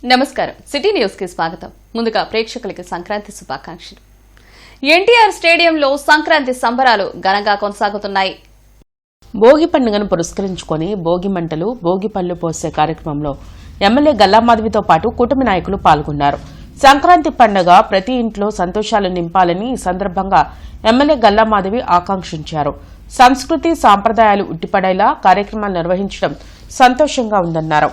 నమస్కారం city news కి స్వాగతం. ముందుగా ప్రేక్షకులకి సంక్రాంతి శుభాకాంక్షలు. ఎన్టీఆర్ స్టేడియంలో సంక్రాంతి సంబరాలు ఘనంగా కొనసాగుతున్నాయి. భోగి పండుగను పురస్కరించుకుని భోగి మంటలు భోగి పళ్లు పోసే కార్యక్రమంలో ఎమ్మెల్యే గల్లామాధవితో పాటు కూటమి నాయకులు పాల్గొన్నారు. సంక్రాంతి పండుగ ప్రతి ఇంట్లో సంతోషాలు నింపాలని ఈ సందర్భంగా ఎమ్మెల్యే గల్లామాధవి ఆకాంక్షించారు. సంస్కృతి సాంప్రదాయాలు ఉట్టిపడేలా కార్యక్రమాలు నిర్వహించడం సంతోషంగా ఉందన్నారు.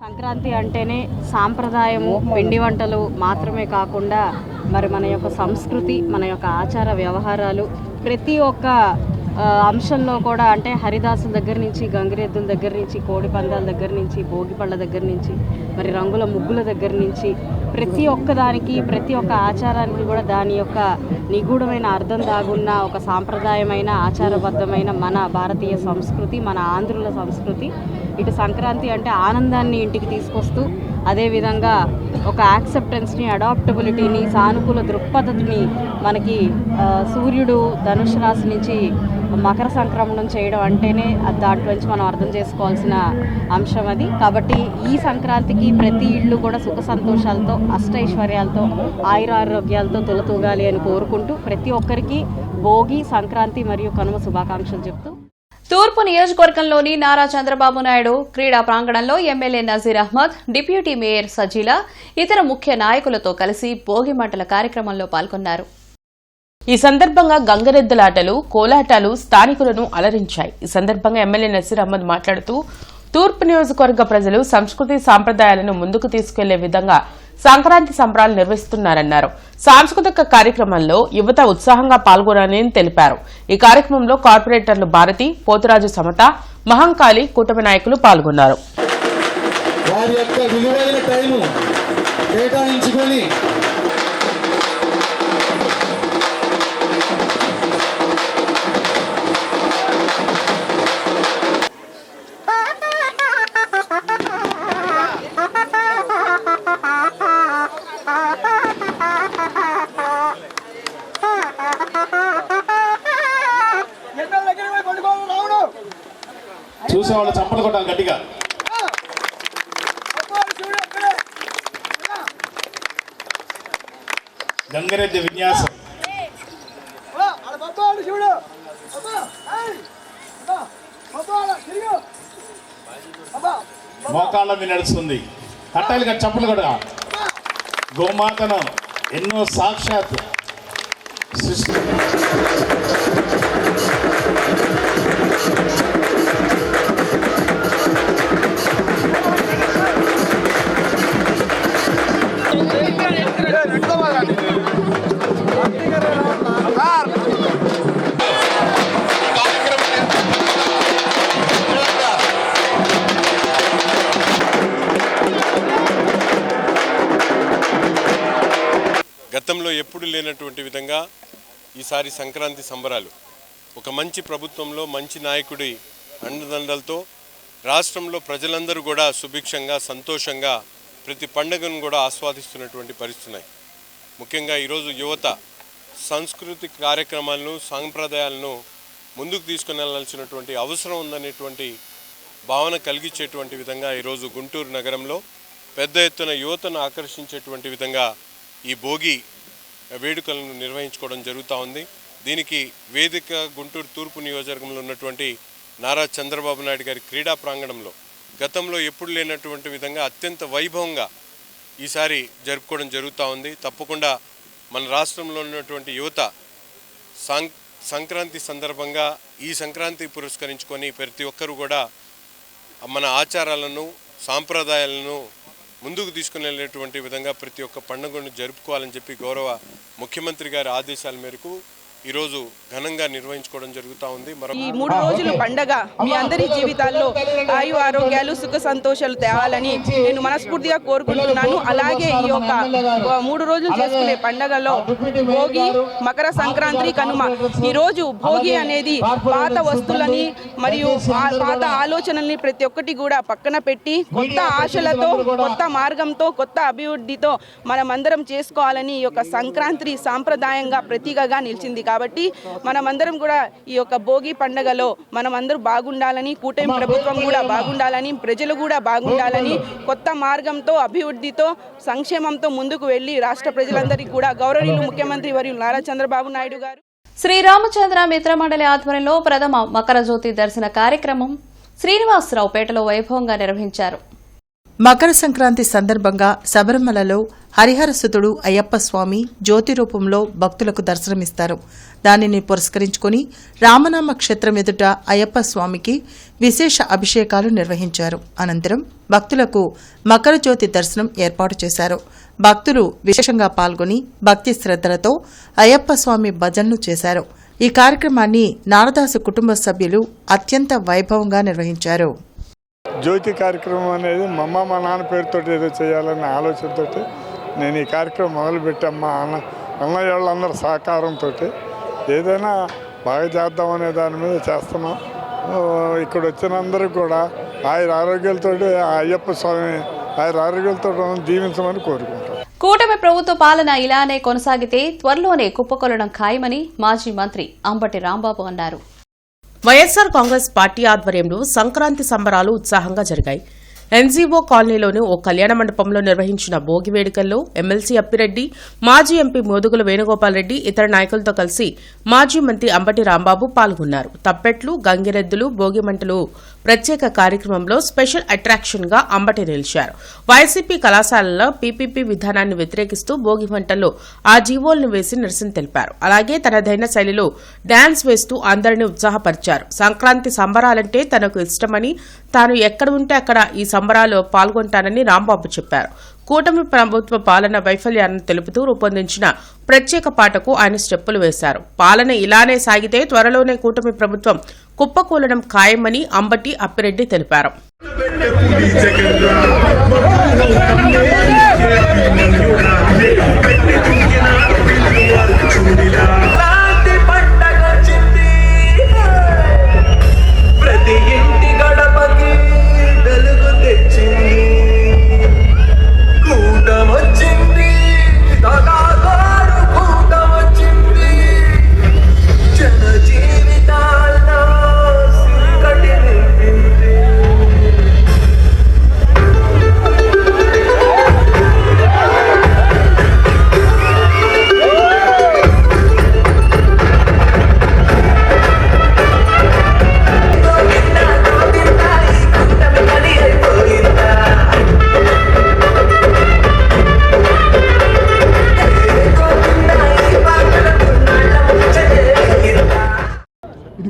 సంక్రాంతి అంటేనే సాంప్రదాయము, పిండి వంటలు మాత్రమే కాకుండా మరి మన యొక్క సంస్కృతి, మన యొక్క ఆచార వ్యవహారాలు ప్రతి ఒక్క అంశంలో కూడా అంటే హరిదాసుల దగ్గర నుంచి, గంగిరెద్దుల దగ్గర నుంచి, కోడి పందాల దగ్గర నుంచి, భోగి పళ్ళ దగ్గర నుంచి, మరి రంగుల ముగ్గుల దగ్గర నుంచి ప్రతి ఒక్కదానికి, ప్రతి ఒక్క ఆచారానికి కూడా దాని యొక్క నిగూఢమైన అర్థం దాగున్న ఒక సాంప్రదాయమైన ఆచారబద్ధమైన మన భారతీయ సంస్కృతి, మన ఆంధ్రుల సంస్కృతి. ఇటు సంక్రాంతి అంటే ఆనందాన్ని ఇంటికి తీసుకొస్తూ అదేవిధంగా ఒక యాక్సెప్టెన్స్ని, అడాప్టబిలిటీని, సానుకూల దృక్పథని మనకి సూర్యుడు ధనుసు రాశి నుంచి మకర సంక్రమణం చేయడం అంటేనే దాంట్లో నుంచి మనం అర్థం చేసుకోవాల్సిన అంశం అది. కాబట్టి ఈ సంక్రాంతికి ప్రతి ఇళ్ళు కూడా సుఖ సంతోషాలతో, అష్టైశ్వర్యాలతో, ఆయురారోగ్యాలతో తొలతూగాలి అని కోరుకుంటూ ప్రతి ఒక్కరికి భోగి, సంక్రాంతి మరియు కనుమ శుభాకాంక్షలు చెప్తూ తూర్పు నియోజకవర్గంలోని నారా చంద్రబాబు నాయుడు క్రీడా ప్రాంగణంలో MLA Nazeer Ahmed, deputy mayor Sajila, ఇతర ముఖ్య నాయకులతో కలిసి భోగి మంటల కార్యక్రమంలో పాల్గొన్నారు. ఈ సందర్భంగా గంగరెద్దులాటలు, కోలాటాలు స్థానికులను అలరించాయి. ఈ సందర్భంగా ఎమ్మెల్యే నజీర్ అహ్మద్ మాట్లాడుతూ తూర్పు నియోజకవర్గ ప్రజలు సంస్కృతి సాంప్రదాయాలను ముందుకు తీసుకెళ్లే విధంగా సంక్రాంతి సంబరాలు నిర్వహిస్తున్నారన్నారు. సాంస్కృతిక కార్యక్రమంలో యువత ఉత్సాహంగా పాల్గొనాలని తెలిపారు. ఈ కార్యక్రమంలో కార్పొరేటర్లు భారతి, పోతురాజు సమత, మహంకాళి, కూటమి నాయకులు పాల్గొన్నారు. చూసేవాళ్ళు చప్పలు కొట్టాలి గట్టిగా. గంగరెద్ది విన్యాసం మోకాళ్ళ మీద నడుస్తుంది. కట్టాలిగా చప్పలు కూడా. గోమాతను ఎన్నో సాక్షాత్ సృష్టి గతంలో ఎప్పుడు లేనటువంటి విధంగా ఈసారి సంక్రాంతి సంబరాలు ఒక మంచి ప్రభుత్వంలో, మంచి నాయకుడి అండదండలతో రాష్ట్రంలో ప్రజలందరూ కూడా సుభిక్షంగా, సంతోషంగా ప్రతి పండుగను కూడా ఆస్వాదిస్తున్నటువంటి పరిస్థితున్నాయి. ముఖ్యంగా ఈరోజు యువత సాంస్కృతిక కార్యక్రమాలను, సాంప్రదాయాలను ముందుకు తీసుకుని వెళ్ళాల్సినటువంటి అవసరం ఉందనేటువంటి భావన కలిగించేటువంటి విధంగా ఈరోజు గుంటూరు నగరంలో పెద్ద ఎత్తున యువతను ఆకర్షించేటువంటి విధంగా ఈ భోగి వేడుకలను నిర్వహించుకోవడం జరుగుతూ ఉంది. దీనికి వేదిక గుంటూరు తూర్పు నియోజకవర్గంలో ఉన్నటువంటి నారా చంద్రబాబు నాయుడు గారి క్రీడా ప్రాంగణంలో గతంలో ఎప్పుడు లేనటువంటి విధంగా అత్యంత వైభవంగా ఈసారి జరుపుకోవడం జరుగుతూ ఉంది. తప్పకుండా మన రాష్ట్రంలో ఉన్నటువంటి యువత సంక్రాంతి సందర్భంగా ఈ సంక్రాంతి పురస్కరించుకొని ప్రతి ఒక్కరూ కూడా మన ఆచారాలను, సాంప్రదాయాలను ముందుకు తీసుకుని వెళ్ళేటువంటి విధంగా ప్రతి ఒక్క పండుగను జరుపుకోవాలని చెప్పి గౌరవ ముఖ్యమంత్రి గారి ఆదేశాల మేరకు ఈరోజు ఘనంగా నిర్వహించుకోవడం జరుగుతూ ఉంది. ఈ 3 రోజులు పండగ మీ అందరి జీవితాల్లో ఆయు ఆరోగ్యాలు సుఖ సంతోషాలు తేవాలని నేను మనస్ఫూర్తిగా కోరుకుంటున్నాను. అలాగే ఈ యొక్క 3 రోజులు చేసుకునే పండగలో భోగి, మకర సంక్రాంతి, కనుమ. ఈ రోజు భోగి అనేది పాత వస్తువులని మరియు పాత ఆలోచనల్ని ప్రతి ఒక్కటి కూడా పక్కన పెట్టి కొత్త ఆశలతో, కొత్త మార్గంతో, కొత్త అభివృద్ధితో మనమందరం చేసుకోవాలని ఈ యొక్క సంక్రాంతి సాంప్రదాయంగా ప్రతీకగా నిలిచింది. కాబట్టి మనమందరం కూడా ఈ యొక్క భోగి పండుగలో మనమందరూ బాగుండాలని, కూటమి ప్రభుత్వం కూడా బాగుండాలని, ప్రజలు కూడా బాగుండాలని, కొత్త మార్గంతో, అభివృద్ధితో, సంక్షేమంతో ముందుకు వెళ్లి రాష్ట్ర ప్రజలందరికీ కూడా గౌరవనీయులు ముఖ్యమంత్రి వర్యులు నారా చంద్రబాబు నాయుడు గారు శ్రీరామచంద్ర మిత్రమండలి ఆధ్వర్యంలో ప్రథమ మకర జ్యోతి దర్శన కార్యక్రమం శ్రీనివాసరావుపేటలో వైభవంగా నిర్వహించారు. మకర సంక్రాంతి సందర్భంగా శబరిమలలో హరిహరసుతుడు అయ్యప్ప స్వామి జ్యోతి రూపంలో భక్తులకు దర్శనమిస్తారు. దానిని పురస్కరించుకుని రామనామ క్షేత్రం ఎదుట అయ్యప్ప స్వామికి విశేష అభిషేకాలు నిర్వహించారు. అనంతరం భక్తులకు మకర జ్యోతి దర్శనం ఏర్పాటు చేశారు. భక్తులు విశేషంగా పాల్గొని భక్తి శ్రద్దలతో అయ్యప్ప స్వామి భజనలు చేశారు. ఈ కార్యక్రమాన్ని నారదాసు కుటుంబ సభ్యులు అత్యంత వైభవంగా నిర్వహించారు. జ్యోతి కార్యక్రమం అనేది మా నాన్న పేరుతో ఏదో చేయాలనే ఆలోచనతో నేను ఈ కార్యక్రమం మొదలుపెట్టాను. మా అన్నయ్య వాళ్ళందరూ సహకారంతో ఏదైనా బాగా చేద్దామనే దాని మీద చేస్తున్నాం. ఇక్కడ వచ్చిన అందరూ కూడా ఆరోగ్యాలతో అయ్యప్ప స్వామి ఆరోగ్యాలతో దీవించమని కోరుకుంటాం. కూటమి ప్రభుత్వ పాలన ఇలానే కొనసాగితే త్వరలోనే కుప్పకొలడం ఖాయమని మాజీ మంత్రి అంబటి రాంబాబు అన్నారు. వైఎస్సార్ కాంగ్రెస్ పార్టీ ఆధ్వర్యంలో సంక్రాంతి సంబరాలు ఉత్సాహంగా జరిగాయి. ఎన్జీఓ కాలనీలోని ఓ కళ్యాణ మండపంలో నిర్వహించిన భోగి వేడుకల్లో ఎమ్మెల్సీ అప్పిరెడ్డి, మాజీ ఎంపీ మోదుగుల వేణుగోపాల్ రెడ్డి ఇతర నాయకులతో కలిసి మాజీ మంత్రి అంబటి రాంబాబు పాల్గొన్నారు. తప్పెట్లు, గంగిరెద్దులు, భోగి మంటలు ప్రత్యేక కార్యక్రమంలో స్పెషల్ అట్రాక్షన్ గా అంబటి నిలిచారు. వైసీపీ కళాశాలలో పీపీపీ విధానాన్ని వ్యతిరేకిస్తూ భోగి మంటల్లో ఆ జీవోలను వేసి నిరసన తెలిపారు. అలాగే తనదైన శైలిలో డాన్స్ వేస్తూ అందరినీ ఉత్సాహపరిచారు. సంక్రాంతి సంబరాలంటే తనకు ఇష్టమని, తాను ఎక్కడ ఉంటే అక్కడ ఈ సంబరాల్లో పాల్గొంటానని రాంబాబు చెప్పారు. కూటమి ప్రభుత్వ పాలన వైఫల్యాన్ని తెలుపుతూ రూపొందించిన ప్రత్యేక పాటకు ఆయన స్టెప్పులు వేశారు. పాలన ఇలానే సాగితే త్వరలోనే కూటమి ప్రభుత్వం కుప్పకూలడం ఖాయమని అంబటి అప్పిరెడ్డి తెలిపారు.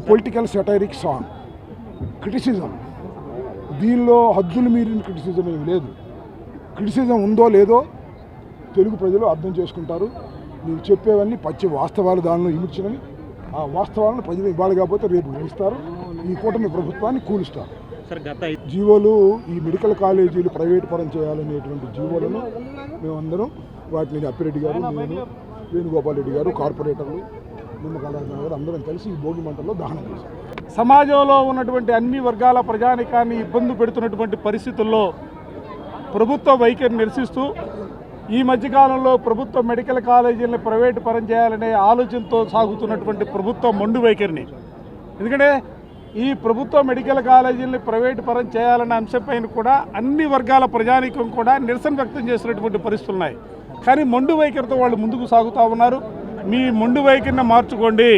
Political satiric song, criticism. దీనిలో హద్దులు మీరిన క్రిటిసిజం ఏమి లేదు. క్రిటిసిజం ఉందో లేదో తెలుగు ప్రజలు అర్థం చేసుకుంటారు. నేను చెప్పేవన్నీ పచ్చి వాస్తవాలు దానిలో ఇమిడ్చినవి. ఆ వాస్తవాలను ప్రజలు ఇవ్వాలి కాకపోతే రేపు గ్రహిస్తారు. ఈ కూటమి ప్రభుత్వాన్ని కూలుస్తారు. జీవోలు, ఈ మెడికల్ కాలేజీలు ప్రైవేట్ పరం చేయాలనేటువంటి జీవోలను మేమందరం వాటిని అప్పిరెడ్డి గారు, నేను, వేణుగోపాల్ రెడ్డి గారు, కార్పొరేటర్లు, నిమ్మకాయరాజు గారు అందరం కలిసి ఈ భోగి మంటల్లో దహనం చేశాం. సమాజంలో ఉన్నటువంటి అన్ని వర్గాల ప్రజానికాన్ని ఇబ్బంది పెడుతున్నటువంటి పరిస్థితుల్లో ప్రభుత్వ వైఖరి నిరసిస్తూ ఈ మధ్యకాలంలో ప్రభుత్వ మెడికల్ కాలేజీలను ప్రైవేటు పరం చేయాలనే ఆలోచనతో సాగుతున్నటువంటి ప్రభుత్వ మొండు వైఖరిని, ఎందుకంటే ఈ ప్రభుత్వ మెడికల్ కాలేజీలను ప్రైవేటు పరం చేయాలనే అంశంపైన కూడా అన్ని వర్గాల ప్రజానికం కూడా నిరసన వ్యక్తం చేసినటువంటి పరిస్థితులు ఉన్నాయి. కానీ మొండు వైఖరితో వాళ్ళు ముందుకు సాగుతూ ఉన్నారు. మీ మొండు వైఖరిని మార్చుకోండి,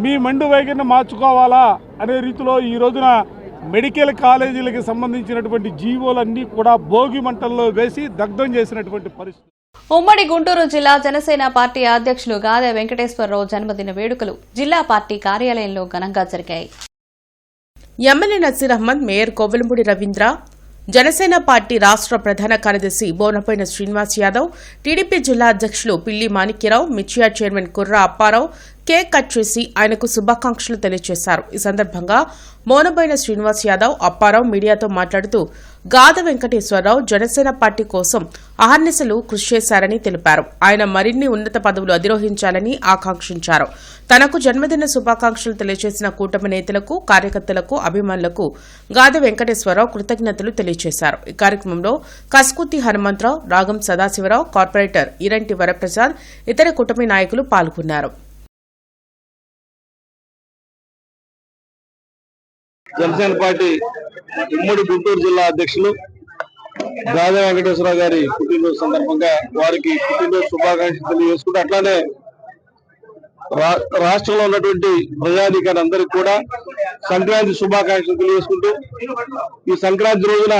మీ మొండు వైఖరిని మార్చుకోవాలా అనే రీతిలో ఈ రోజున మెడికల్ కాలేజీలకు సంబంధించినటువంటి జీవోలన్నీ కూడా భోగి మంటల్లో వేసి దగ్ధం చేసినటువంటి పరిస్థితి. ఉమ్మడి గుంటూరు జిల్లా జనసేన పార్టీ అధ్యక్షులు గాదె వెంకటేశ్వరరావు జన్మదిన వేడుకలు జిల్లా పార్టీ కార్యాలయంలో ఘనంగా జరిగాయి. MLA Naseer Ahmed, mayor Kovelampudi Ravindra, Janasena party రాష్ట్ర ప్రధాన కార్యదర్శి బోనపైన శ్రీనివాస్ యాదవ్, టీడీపీ జిల్లా అధ్యక్షులు పిల్లి మాణిక్యరావు, మిర్చియా చైర్మన్ కుర్రా అప్పారావు కేక్ కట్ చేసి ఆయనకు శుభాకాంక్షలు తెలియజేశారు. ఈ సందర్భంగా మోనబోయిన శ్రీనివాస్ యాదవ్, అప్పారావు మీడియాతో మాట్లాడుతూ గాద వెంకటేశ్వరరావు జనసేన పార్టీ కోసం అహర్నిశలు కృషి చేశారని తెలిపారు. ఆయన మరిన్ని ఉన్నత పదవులు అధిరోహించాలని ఆకాంక్షించారు. తనకు జన్మదిన శుభాకాంక్షలు తెలియజేసిన కూటమి నేతలకు, కార్యకర్తలకు, అభిమానులకు గాద వెంకటేశ్వరరావు కృతజ్ఞతలు తెలియజేశారు. ఈ కార్యక్రమంలో కస్కుతి హనుమంతరావు, రాగం సదాశివరావు, కార్పొరేటర్ ఇరంటి వరప్రసాద్, ఇతర కూటమి నాయకులు పాల్గొన్నారు. జనసేన పార్టీ ఉమ్మడి గుంటూరు జిల్లా అధ్యక్షులు గాద వెంకటేశ్వరరావు గారి పుట్టినరోజు సందర్భంగా వారికి పుట్టినరోజు శుభాకాంక్షలు తెలియజేసుకుంటూ అట్లానే రాష్ట్రంలో ఉన్నటువంటి ప్రజాధికారులు అందరికీ కూడా సంక్రాంతి శుభాకాంక్షలు తెలియజేసుకుంటూ ఈ సంక్రాంతి రోజున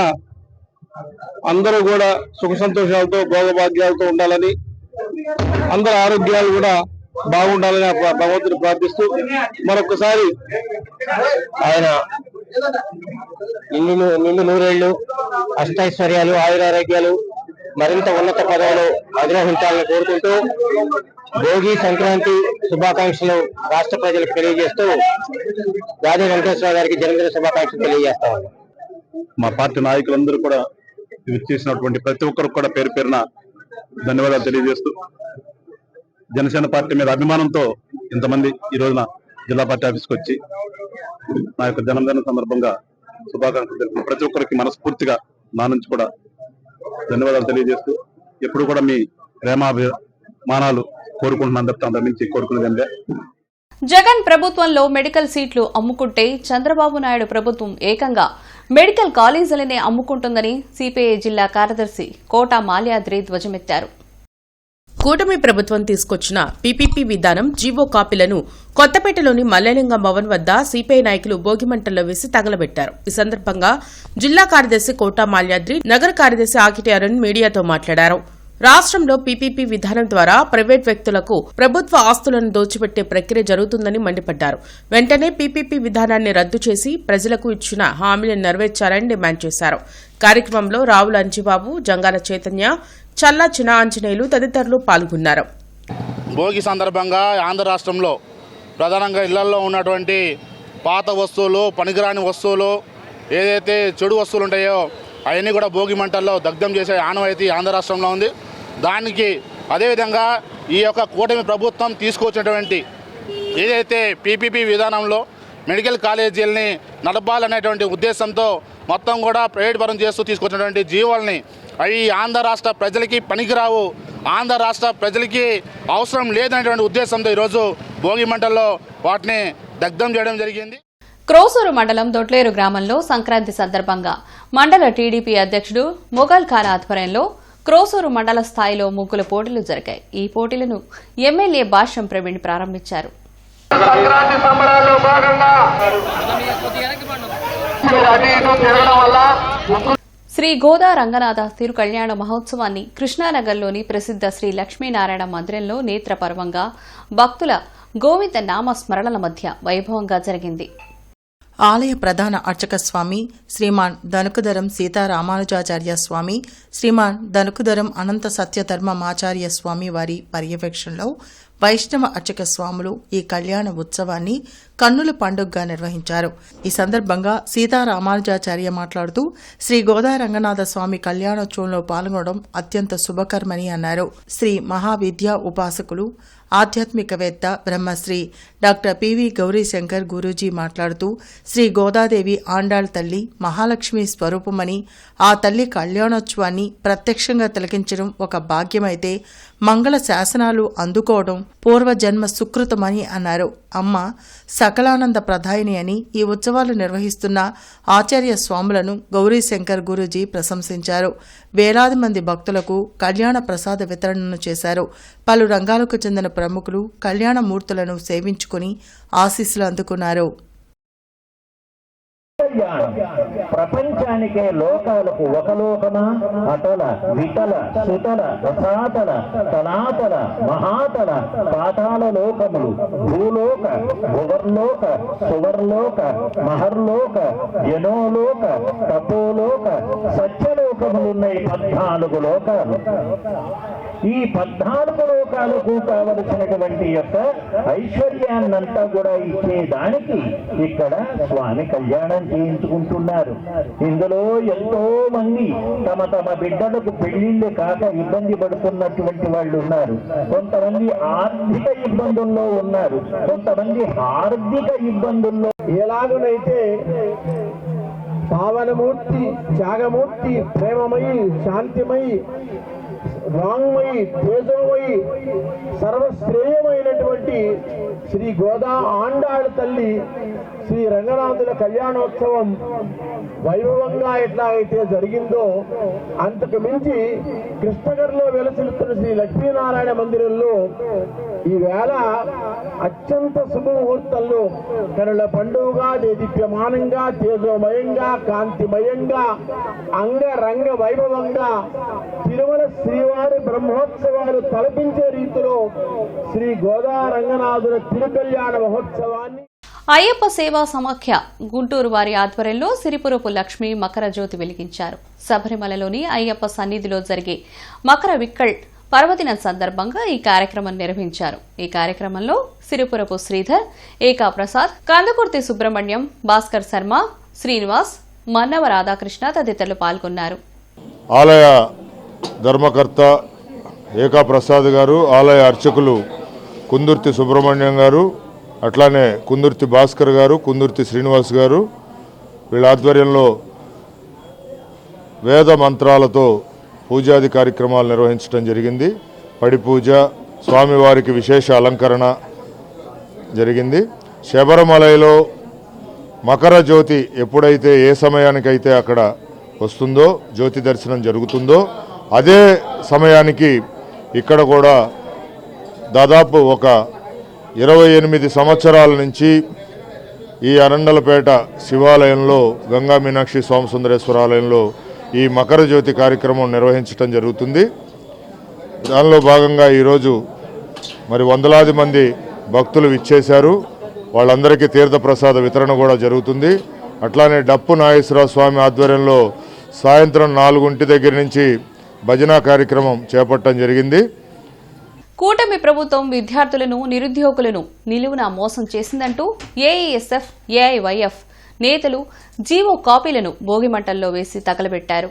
అందరూ కూడా సుఖ సంతోషాలతో భోగభాగ్యాలతో ఉండాలని, అందరి ఆరోగ్యాలు కూడా బాగుండాలని భగవంతుని ప్రార్థిస్తూ మరొకసారి ఆయన నిండు నూరేళ్లు, అష్టైశ్వర్యాలు, ఆయురారోగ్యాలు, మరింత ఉన్నత పదవులు అధిరోహించాలని కోరుకుంటూ భోగి సంక్రాంతి శుభాకాంక్షలు రాష్ట్ర ప్రజలకు తెలియజేస్తూ గాద వెంకటేశ్వర గారికి జన్మదిన శుభాకాంక్షలు తెలియజేస్తా ఉన్నాం. మా పార్టీ నాయకులందరూ కూడా చేసినటువంటి ప్రతి ఒక్కరికి కూడా పేరు పేరున ధన్యవాదాలు తెలియజేస్తూ జనసేన పార్టీ మీద అభిమానంతో ఇంతమంది ఈ రోజున జిల్లా పార్టీ ఆఫీస్కి వచ్చి నా యొక్క జన్మదిన సందర్భంగా శుభాకాంక్షలు తెలుపుతూ ప్రతి ఒక్కరికి మనస్ఫూర్తిగా నా నుంచి కూడా ధన్యవాదాలు తెలియజేస్తూ ఎప్పుడు కూడా మీ ప్రేమాభిమానాలు కోరుకుంటున్నాను తప్ప అంతకు మించి కోరుకునేదంటే. జగన్ ప్రభుత్వంలో మెడికల్ సీట్లు అమ్ముకుంటే చంద్రబాబు నాయుడు ప్రభుత్వం ఏకంగా మెడికల్ కాలేజీలనే అమ్ముకుంటుందని సిపిఐ జిల్లా కార్యదర్శి కోట మాల్యాద్రి ధ్వజమెత్తారు. కూటమి ప్రభుత్వం తీసుకొచ్చిన పీపీపీ విధానం జీవో కాపీలను కొత్తపేటలోని మల్లెలింగం భవన్ వద్ద సిపిఐ నాయకులు భోగిమంటల్లో వేసి తగలబెట్టారు. ఈ సందర్భంగా జిల్లా కార్యదర్శి కోట మాల్యాద్రి, నగర కార్యదర్శి ఆకిటి అరుణ్ మీడియాతో మాట్లాడారు. రాష్ట్రంలో పీపీపీ విధానం ద్వారా ప్రైవేట్ వ్యక్తులకు ప్రభుత్వ ఆస్తులను దోచిపెట్టే ప్రక్రియ జరుగుతుందని మండిపడ్డారు. వెంటనే పీపీపీ విధానాన్ని రద్దు చేసి ప్రజలకు ఇచ్చిన హామీలను నెరవేర్చాలని డిమాండ్ చేశారు. కార్యక్రమంలో రావుల అంజిబాబు, జంగాల చైతన్య, చల్లా చిన్న ఆంజనేయులు తదితరులు పాల్గొన్నారు. భోగి సందర్భంగా ఆంధ్ర రాష్ట్రంలో ప్రధానంగా ఇళ్లలో ఉన్నటువంటి పాత వస్తువులు, పనికిరాని వస్తువులు, ఏదైతే చెడు వస్తువులు ఉంటాయో అవన్నీ కూడా భోగి మంటల్లో దగ్ధం చేసే ఆనవాయితీ ఆంధ్ర రాష్ట్రంలో ఉంది. దానికి అదేవిధంగా ఈ యొక్క కూటమి ప్రభుత్వం తీసుకొచ్చినటువంటి ఏదైతే పీపీపీ విధానంలో మెడికల్ కాలేజీలని నడపాలనేటువంటి ఉద్దేశంతో మొత్తం కూడా ప్రైవేట్ పరం చేస్తూ తీసుకొచ్చినటువంటి జీవోల్ని అవి ఆంధ్ర రాష్ట్ర ప్రజలకి పనికిరావు, ఆంధ్ర రాష్ట్ర ప్రజలకి అవసరం లేదనేటువంటి ఉద్దేశంతో ఈరోజు భోగి మంటల్లో వాటిని దగ్ధం చేయడం జరిగింది. క్రోసూరు మండలం దొట్లేరు గ్రామంలో సంక్రాంతి సందర్భంగా మండల టీడీపీ అధ్యక్షుడు మొఘల్ ఖాన్ ఆధ్వర్యంలో క్రోసూరు మండల స్థాయిలో ముగ్గుల పోటీలు జరిగాయి. ఈ పోటీలను ఎమ్మెల్యే భాష్యం ప్రవీణ్ ప్రారంభించారు. శ్రీ గోదా రంగనాథ తిరుకళ్యాణ మహోత్సవాన్ని కృష్ణానగర్లోని ప్రసిద్ధ శ్రీ లక్ష్మీనారాయణ మందిరంలో నేత్రపర్వంగా భక్తుల గోవింద నామ స్మరణల మధ్య వైభవంగా జరిగింది. ఆలయ ప్రధాన అర్చక స్వామి శ్రీమాన్ ధనుకుదరం సీతారామానుజాచార్య స్వామి, శ్రీమాన్ ధనుకుదరం అనంత సత్యధర్మమాచార్య స్వామి వారి పర్యవేక్షణలో వైష్ణవ అర్చక స్వాములు ఈ కళ్యాణ ఉత్సవాన్ని కన్నుల పండుగగా నిర్వహించారు. ఈ సందర్భంగా సీతారామానుజాచార్య మాట్లాడుతూ శ్రీ గోదా రంగనాథ స్వామి కళ్యాణోత్సవంలో పాల్గొనడం అత్యంత శుభకరమని అన్నారు. శ్రీ మహావిద్యా ఉపాసకులు, ఆధ్యాత్మికవేత్త బ్రహ్మశ్రీ డాక్టర్ పివి గౌరీశంకర్ గురూజీ మాట్లాడుతూ శ్రీ గోదాదేవి ఆండాళ్ తల్లి మహాలక్ష్మి స్వరూపమని, ఆ తల్లి కళ్యాణోత్సవాన్ని ప్రత్యక్షంగా తిలకించడం ఒక భాగ్యమైతే మంగళ శాసనాలు అందుకోవడం పూర్వజన్మ సుకృతమని అన్నారు. అమ్మ సకలానంద ప్రదాయిని అని ఈ ఉత్సవాలు నిర్వహిస్తున్న ఆచార్య స్వాములను గౌరీశంకర్ గురూజీ ప్రశంసించారు. వేలాది మంది భక్తులకు కళ్యాణ ప్రసాద వితరణను చేశారు. పలు రంగాలకు చెందిన ప్రముఖులు కళ్యాణ మూర్తులను సేవించుకుని ఆశీస్సులు అందుకున్నారు. ప్రపంచానికే లోకాలకు ఒక లోకమా అటల విటల సుతల రసాతల తలాతల మహాతల పాతాళ లోకములు భూలోక భువర్లోక సువర్లోక మహర్లోక జనోలోక తపోలోక సత్యలోకములున్నాయి 14 లోకాలు. ఈ 14 లోకాలకు కావలసినటువంటి యొక్క ఐశ్వర్యాన్నంతా కూడా ఇచ్చేదానికి ఇక్కడ స్వామి కళ్యాణం చేయించుకుంటున్నారు. ఇందులో ఎంతో మంది తమ తమ బిడ్డలకు పెళ్లిళ్ళు కాక ఇబ్బంది పడుతున్నటువంటి వాళ్ళు ఉన్నారు. కొంతమంది ఆర్థిక ఇబ్బందుల్లో ఉన్నారు, కొంతమంది హార్దిక ఇబ్బందుల్లో. ఎలాగనైతే పావనమూర్తి, త్యాగమూర్తి, ప్రేమమయి, శాంతిమయి, వాంగ్మయి, తేజోమయి, సర్వశ్రేయమైనటువంటి శ్రీ గోదా ఆండాళ్ తల్లి శ్రీ రంగనాథుల కళ్యాణోత్సవం వైభవంగా ఎట్లాగైతే జరిగిందో అంతకు మించి కృష్ణగర్లో వెలసిల్లుతున్న శ్రీ లక్ష్మీనారాయణ మందిరంలో ఈవేళ అత్యంత శుభముహూర్తంలో కనుల పండుగగా దేదీప్యమానంగా తేజోమయంగా కాంతిమయంగా అంగరంగ వైభవంగా తిరుమల శ్రీవారి బ్రహ్మోత్సవాలు తలపించే రీతిలో శ్రీ గోదా రంగనాథుల తిరుకల్యాణ మహోత్సవాన్ని అయ్యప్ప సేవా సమాఖ్య గుంటూరు వారి ఆధ్వర్యంలో సిరిపురపు లక్ష్మి మకర జ్యోతి వెలిగించారు. శబరిమలలోని అయ్యప్ప సన్నిధిలో జరిగే మకర విక్కల్ పర్వదినం సందర్భంగా ఈ కార్యక్రమం నిర్వహించారు. ఈ కార్యక్రమంలో సిరిపురపు శ్రీధర్, ఏకా ప్రసాద్, కందుకుర్తి సుబ్రహ్మణ్యం, భాస్కర్ శర్మ, శ్రీనివాస్, మన్నవ రాధాకృష్ణ తదితరులు పాల్గొన్నారు. ఆలయ ధర్మకర్త ఏకా ప్రసాద్ గారు, ఆలయ అర్చకులు కుందుర్తి సుబ్రహ్మణ్యం గారు, అట్లానే కుందుర్తి భాస్కర్ గారు, కుందుర్తి శ్రీనివాస్ గారు, వీళ్ళ ఆధ్వర్యంలో వేద మంత్రాలతో పూజాది కార్యక్రమాలు నిర్వహించడం జరిగింది. పడి పూజ, స్వామివారికి విశేష అలంకరణ జరిగింది. శబరిమలలో మకర జ్యోతి ఎప్పుడైతే ఏ సమయానికైతే అక్కడ వస్తుందో, జ్యోతి దర్శనం జరుగుతుందో అదే సమయానికి ఇక్కడ కూడా దాదాపు ఒక 28 సంవత్సరాల నుంచి ఈ అరండలపేట శివాలయంలో గంగా మీనాక్షి స్వామి సుందరేశ్వర ఆలయంలో ఈ మకర జ్యోతి కార్యక్రమం నిర్వహించడం జరుగుతుంది. దానిలో భాగంగా ఈరోజు మరి వందలాది మంది భక్తులు విచ్చేశారు. వాళ్ళందరికీ తీర్థప్రసాద వితరణ కూడా జరుగుతుంది. అట్లానే డప్పు నాగేశ్వరరావు స్వామి ఆధ్వర్యంలో సాయంత్రం 4 దగ్గర నుంచి భజన కార్యక్రమం చేపట్టడం జరిగింది. కూటమి ప్రభుత్వం విద్యార్థులను, నిరుద్యోగులను నిలువునా మోసం చేసిందంటూ ఏఐఎస్ఎఫ్, ఏఐవైఎఫ్ నేతలు జీవో కాపీలను భోగిమంటల్లో వేసి తగలబెట్టారు.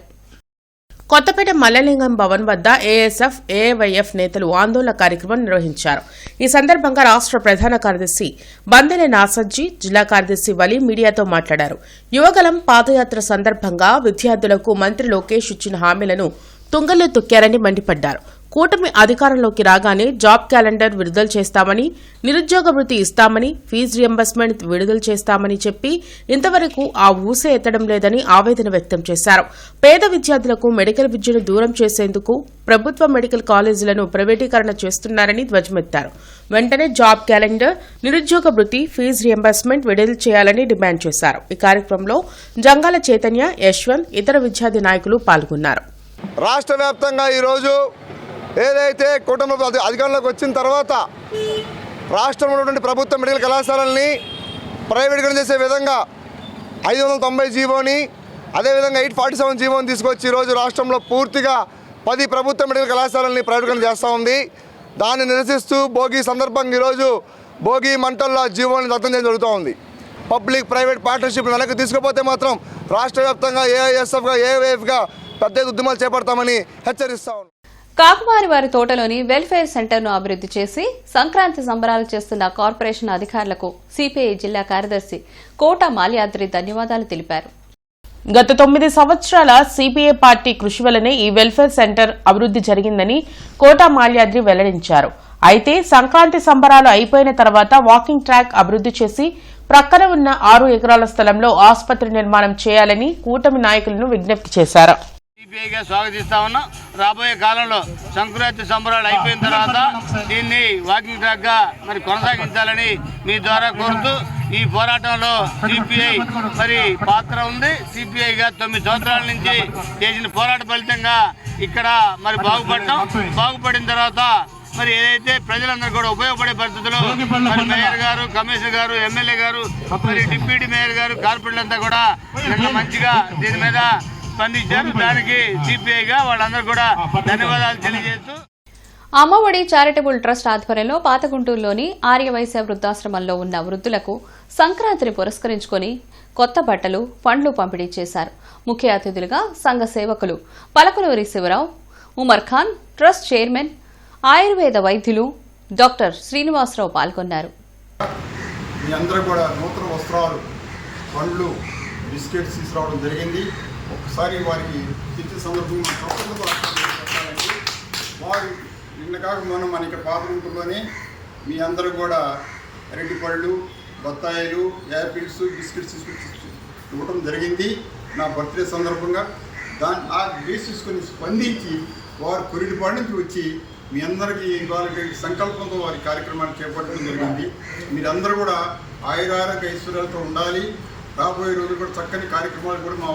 కొత్తపేట మల్లలింగం భవన్ వద్ద ఏఎస్ఎఫ్, ఏఐవైఎఫ్ నేతలు ఆందోళన కార్యక్రమం నిర్వహించారు. ఈ సందర్భంగా రాష్ట్ర ప్రధాన కార్యదర్శి బందెల నాసర్జీ, జిల్లా కార్యదర్శి వలి మీడియాతో మాట్లాడారు. యువగలం పాదయాత్ర సందర్భంగా విద్యార్థులకు మంత్రి లోకేష్ ఇచ్చిన హామీలను తుంగలో తొక్కారని మండిపడ్డారు. కూటమి అధికారంలోకి రాగానే జాబ్ క్యాలెండర్ విడుదల చేస్తామని, నిరుద్యోగ వృత్తి ఇస్తామని, ఫీజు రియంబర్స్మెంట్ విడుదల చేస్తామని చెప్పి ఇంతవరకు ఆ ఊసే ఎత్తడం లేదని ఆవేదన వ్యక్తం చేశారు. పేద విద్యార్థులకు మెడికల్ విద్యను దూరం చేసేందుకు ప్రభుత్వ మెడికల్ కాలేజీలను ప్రైవేటీకరణ చేస్తున్నారని ధ్వజమెత్తారు. వెంటనే జాబ్ క్యాలెండర్, నిరుద్యోగ వృత్తి, ఫీజు రియంబర్స్మెంట్ విడుదల చేయాలని డిమాండ్ చేశారు. ఈ కార్యక్రమంలో జంగాల చైతన్య, యశ్వంత్, ఇతర విద్యార్థి నాయకులు పాల్గొన్నారు. రాష్ట్ర వ్యాప్తంగా ఈరోజు ఏదైతే కూటమి అధికారంలోకి వచ్చిన తర్వాత రాష్ట్రంలో ఉన్నటువంటి ప్రభుత్వ మెడికల్ కళాశాలల్ని ప్రైవేటీకరణ చేసే విధంగా 590 జీవోని, అదేవిధంగా 847 జీవోని తీసుకొచ్చి ఈరోజు రాష్ట్రంలో పూర్తిగా 10 ప్రభుత్వ మెడికల్ కళాశాలల్ని ప్రైవేటీకరణ చేస్తూ ఉంది. దాన్ని నిరసిస్తూ భోగి సందర్భంగా ఈరోజు భోగి మంటల్లో జీవోని దత్తం చేయడం జరుగుతూ ఉంది. పబ్లిక్ ప్రైవేట్ పార్ట్నర్షిప్ వెనక్కి తీసుకుపోతే మాత్రం రాష్ట్ర వ్యాప్తంగా ఏఐఎస్ఎఫ్గా, ఏఐవైఎఫ్గా పెద్ద ఉద్యమాలు చేపడతామని హెచ్చరిస్తా ఉన్నాం. కాకుమారి వారి తోటలోని వెల్ఫేర్ సెంటర్ను అభివృద్ది చేసి సంక్రాంతి సంబరాలు చేస్తున్న కార్పొరేషన్ అధికారులకు సిపిఐ జిల్లా కార్యదర్శి కోట మాల్యాద్రి ధన్యవాదాలు తెలిపారు. గత 9 సంవత్సరాల సిపిఐ పార్టీ కృషి వల్లనే ఈ వెల్ఫేర్ సెంటర్ అభివృద్ది జరిగిందని కోట మాల్యాద్రి వెల్లడించారు. అయితే సంక్రాంతి సంబరాలు అయిపోయిన తర్వాత వాకింగ్ ట్రాక్ అభివృద్ది చేసి ప్రక్కన ఉన్న 6 ఎకరాల స్థలంలో ఆసుపత్రి నిర్మాణం చేయాలని కూటమి నాయకులను విజ్ఞప్తి చేశారు. సిపిఐగా స్వాగతిస్తా ఉన్నాం. రాబోయే కాలంలో సంక్రాంతి సంబరాలు అయిపోయిన తర్వాత దీన్ని వాకింగ్ ట్రాక్ గా మరి కొనసాగించాలని మీ ద్వారా కోరుతూ ఈ పోరాటంలో సిపిఐ మరి పాత్ర ఉంది. సిపిఐగా 9 సంవత్సరాల నుంచి చేసిన పోరాట ఫలితంగా ఇక్కడ మరి బాగుపడిన తర్వాత మరి ఏదైతే ప్రజలందరూ కూడా ఉపయోగపడే పరిస్థితుల్లో మరి మేయర్ గారు, కమిషనర్ గారు, ఎమ్మెల్యే గారు, మరి డిప్యూటీ మేయర్ గారు, కార్పొరేటర్లు అంతా కూడా నిన్న మంచిగా దీని మీద స్పందించారు. దానికి సిపిఐగా వాళ్ళందరూ కూడా ధన్యవాదాలు తెలియజేస్తూ అమ్మఒడి చారిటబుల్ ట్రస్ట్ ఆధ్వర్యంలో పాతగుంటూరులోని ఆర్యవైశ్య వృద్ధాశ్రమంలో ఉన్న వృద్ధులకు సంక్రాంతిని పురస్కరించుకుని కొత్త బట్టలు, పండ్లు పంపిణీ చేశారు. ముఖ్య అతిథులుగా సంఘ సేవకులు పలకలూరి శివరావు, ఉమర్ ఖాన్, ట్రస్ట్ చైర్మన్, ఆయుర్వేద వైద్యులు డాక్టర్ శ్రీనివాసరావు పాల్గొన్నారు. మీ అందరూ కూడా నూతన వస్త్రాలు, పండ్లు, బిస్కెట్స్ తీసుకురావడం జరిగింది. ఒకసారి వారికి తిరిగి సందర్భంగా వారు నిన్న కాక మన ఇక్కడ పాతగుంటూరులోనే మీ అందరూ కూడా అరటి పళ్ళు, బత్తాయిలు, యాపిల్స్, బిస్కెట్స్ ఇవ్వడం జరిగింది నా బర్త్డే సందర్భంగా. ఆ బేసిస్కొని స్పందించి వారు కొరిటిపాడు నుంచి వచ్చి మీ అందరికీ వాళ్ళకి సంకల్పంతో వారి కార్యక్రమాన్ని చేపట్టడం జరిగింది. మీరందరూ కూడా ఆయురారోగ్య ఐశ్వర్యాలతో ఉండాలి. రాబోయే రోజులు కూడా చక్కని కార్యక్రమాలు కూడా మా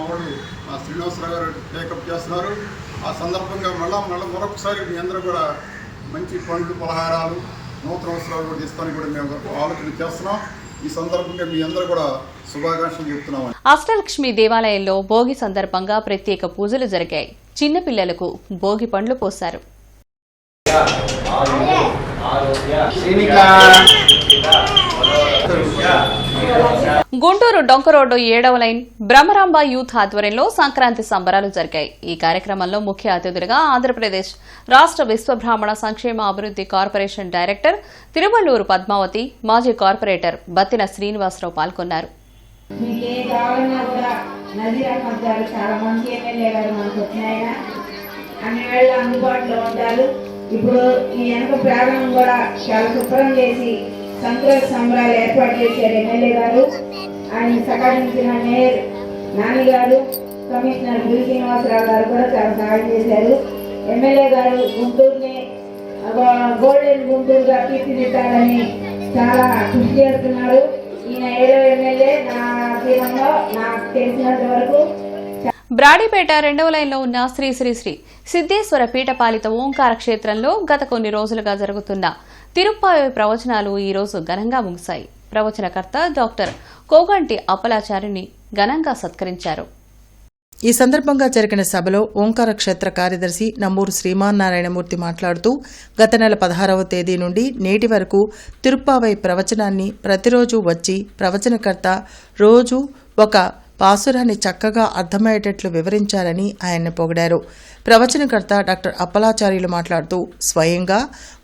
శ్రీనివాసరావు గారు టేకప్ చేస్తున్నారు. ఆ సందర్భంగా మరొకసారి మీ అందరూ కూడా మంచి పండ్లు, పలహారాలు, నూతన వస్త్రాలు కూడా తీస్తానికి కూడా మేము ఆలోచన చేస్తున్నాం. ఈ సందర్భంగా మీ అందరూ కూడా శుభాకాంక్షలు చెప్తున్నాం. అష్టలక్ష్మి దేవాలయంలో భోగి సందర్భంగా ప్రత్యేక పూజలు జరిగాయి. చిన్నపిల్లలకు భోగి పండ్లు పోశారు. గుంటూరు డొంక రోడ్డు 7వ లైన్ బ్రహ్మరాంబ యూత్ ఆధ్వర్యంలో సంక్రాంతి సంబరాలు జరిగాయి. ఈ కార్యక్రమంలో ముఖ్య అతిథులుగా ఆంధ్రప్రదేశ్ రాష్ట్ర విశ్వబ్రాహ్మణ సంక్షేమ అభివృద్ది కార్పొరేషన్ డైరెక్టర్ తిరువల్లూరు పద్మావతి, మాజీ కార్పొరేటర్ బత్తిన శ్రీనివాసరావు పాల్గొన్నారు. ఇప్పుడు ఈ వెనక ప్రారంభం కూడా చాలా శుభ్రం చేసి సంక్రాంతి సంబరాలు ఏర్పాటు చేశారు ఎమ్మెల్యే గారు. ఆయన సహకరించిన మేయర్ నాని గారు, కమిషనర్ బి శ్రీనివాసరావు గారు కూడా చాలా సహాయం చేశారు. ఎమ్మెల్యే గారు గుంటూరుని గోల్డెన్ గుంటూరుగా తీర్చిదిద్దాలని చాలా కృషి చేస్తున్నారు. ఈయన 7వ ఎమ్మెల్యే నా జీవనంలో నాకు తెలిసినంత వరకు. బ్రాడీపేట 2వ లైన్లో ఉన్న శ్రీ శ్రీ శ్రీ సిద్దేశ్వర పీఠపాలిత ఓంకార క్షేత్రంలో గత కొన్ని రోజులుగా జరుగుతున్న తిరుప్పావై ప్రవచనాలు ఈ రోజు ఘనంగా ముగిశాయి. ప్రవచనకర్త డాక్టర్ కోగంటి అప్పలాచారిని ఘనంగా సత్కరించారు. ఈ సందర్భంగా జరిగిన సభలో ఓంకార క్షేత్ర కార్యదర్శి నమ్మూరు శ్రీమాన్నారాయణమూర్తి మాట్లాడుతూ గత నెల 16వ తేదీ నుండి నేటి వరకు తిరుప్పావై ప్రవచనాన్ని ప్రతిరోజు వచ్చి ప్రవచనకర్త రోజు ఒక పాసురాన్ని చక్కగా అర్థమయ్యేటట్లు వివరించారని ఆయన పొగిడారు. ప్రవచనకర్త డాక్టర్ అప్పలాచార్యులు మాట్లాడుతూ స్వయంగా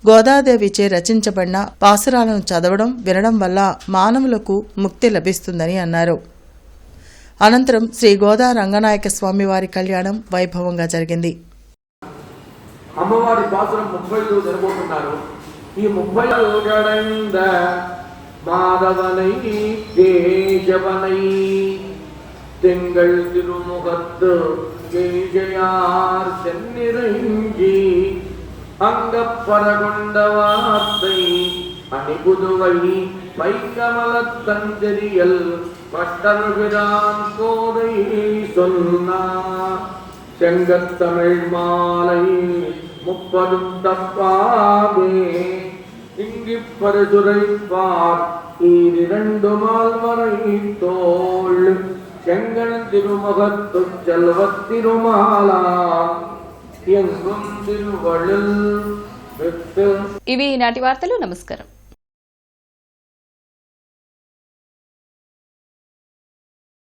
గోదాదేవిచే రచించబడిన పాసురాలను చదవడం, వినడం వల్ల మానవులకు ముక్తి లభిస్తుందని అన్నారు. అనంతరం శ్రీ గోదా రంగనాయక స్వామి వారి కళ్యాణం వైభవంగా జరిగింది. అమ్మవారి పాసురం 30 జరగబోతున్నారు. ఈ 30 మాధవనై కేశవనై திங்கள் திருமுகத்து ஜெயார் சென்னிறங்கி அங்கப்பரகொண்ட வார்த்தை அணிபுதுவை பைக்கமலத்தஞ்சரியல் பட்டர்பிரான் கோதை சொன்னார். செங்கத்தமிழ் மாலை 30 தப்பாதே இங்கிப்பருதுரைப்பார் ஈரிரண்டு மால்வரை தோள் செங்கன் திருமுகத்து செல்வத் திருமாலா எங்கும் திருவள்ளுல். ఇవి ఈనాటి వార్తలు. నమస్కారం.